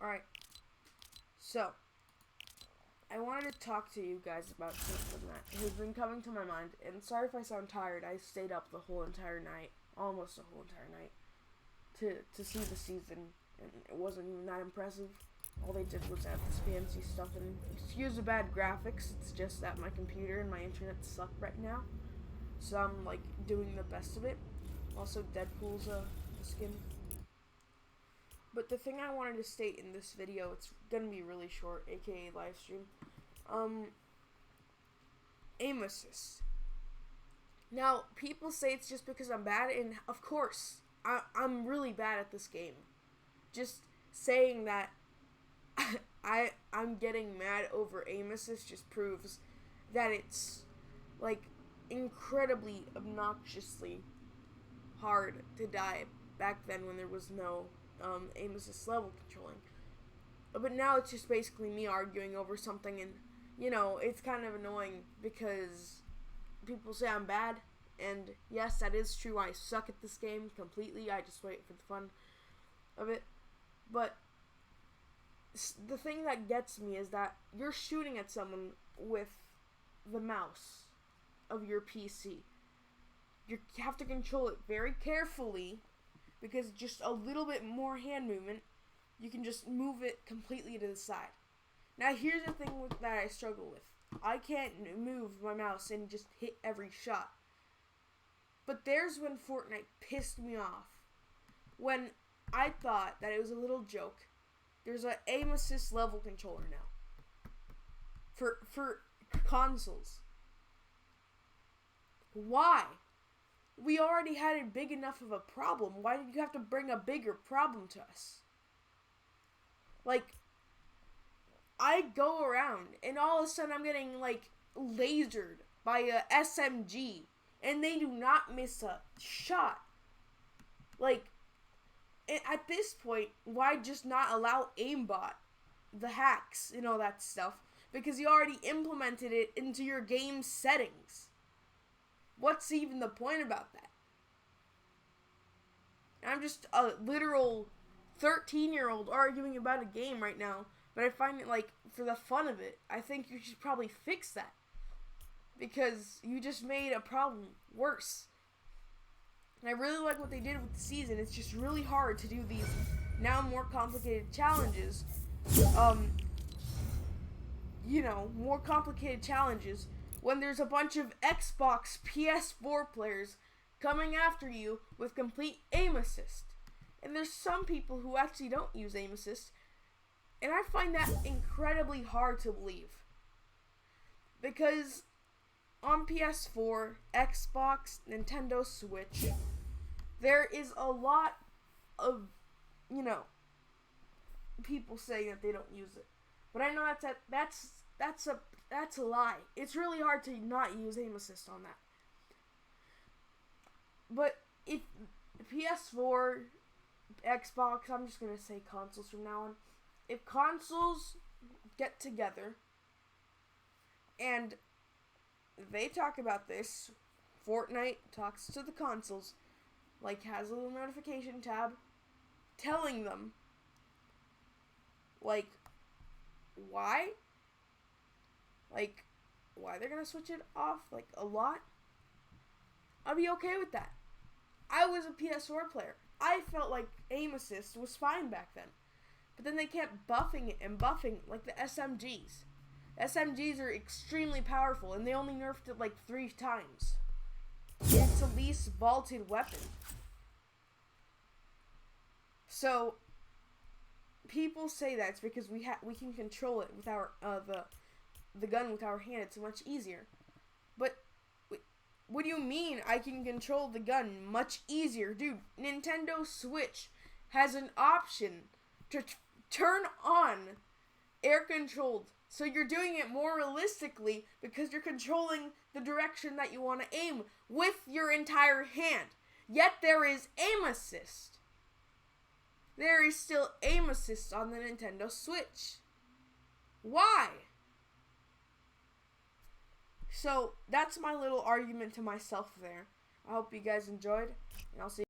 Alright, so, I wanted to talk to you guys about something that has been coming to my mind, and sorry if I sound tired. I stayed up the whole entire night, almost the whole entire night, to see the season, and it wasn't even that impressive. All they did was add this fancy stuff, and excuse the bad graphics, it's just that my computer and my internet suck right now, so I'm, like, doing the best of it. Also, Deadpool's a skin. But the thing I wanted to state in this video, it's gonna be really short, aka live stream. Aim assist. Now, people say it's just because I'm bad, and of course, I'm really bad at this game. Just saying that I'm getting mad over aim assist just proves that it's, like, incredibly, obnoxiously hard to die back then when there was no aim assist level controlling. But now it's just basically me arguing over something, and, you know, it's kind of annoying because people say I'm bad, and yes, that is true. I suck at this game completely. I just wait for the fun of it. But the thing that gets me is that you're shooting at someone with the mouse of your PC. You have to control it very carefully, because just a little bit more hand movement, you can just move it completely to the side. Now, here's the thing that I struggle with. I can't move my mouse and just hit every shot. But there's when Fortnite pissed me off. When I thought that it was a little joke. There's an aim assist level controller now. For consoles. Why? We already had a big enough of a problem. Why did you have to bring a bigger problem to us? Like, I go around and all of a sudden I'm getting, like, lasered by a SMG, and they do not miss a shot. Like, at this point, why just not allow aimbot, the hacks, and all that stuff? Because you already implemented it into your game settings. What's even the point about that? I'm just a literal 13-year-old arguing about a game right now, but I find it, like, for the fun of it, I think you should probably fix that, because you just made a problem worse. And I really like what they did with the season. It's just really hard to do these now more complicated challenges, more complicated challenges when there's a bunch of Xbox, PS4 players coming after you with complete aim assist. And there's some people who actually don't use aim assist, and I find that incredibly hard to believe. Because on PS4, Xbox, Nintendo Switch, there is a lot of, people saying that they don't use it. But I know that's a lie. It's really hard to not use aim assist on that. But if PS4, Xbox, I'm just going to say consoles from now on. If consoles get together and they talk about this, Fortnite talks to the consoles, like, has a little notification tab telling them, like, why they're gonna switch it off, like, a lot, I'd be okay with that. I was a PS4 player. I felt like aim assist was fine back then. But then they kept buffing it and buffing, like the SMGs. SMGs are extremely powerful, and they only nerfed it like 3 times. It's the least vaulted weapon. So, people say that it's because we can control it with our the gun with our hand. It's much easier. But what do you mean I can control the gun much easier? Dude, Nintendo Switch has an option to turn on air controlled. So you're doing it more realistically because you're controlling the direction that you want to aim with your entire hand. Yet there is aim assist. There is still aim assist on the Nintendo Switch. Why? So that's my little argument to myself there. I hope you guys enjoyed, and I'll see you.